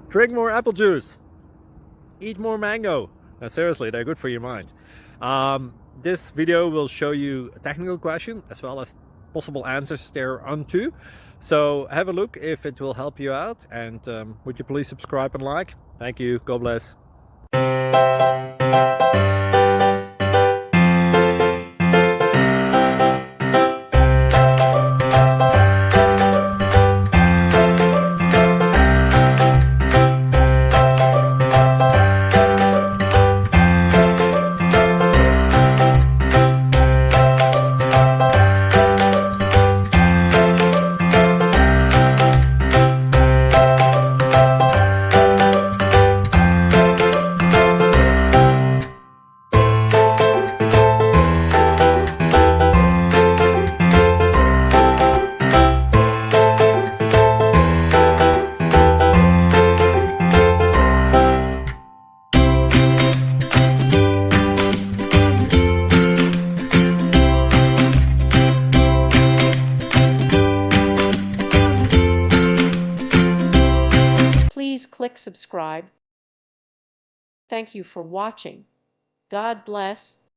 Drink more apple juice. Eat more mango. Now, seriously, they're good for your mind. This video will show you a technical question as well as possible answers thereunto. So have a look if it will help you out, and would you please subscribe and like? Thank you. God bless. Please click subscribe. Thank you for watching. God bless.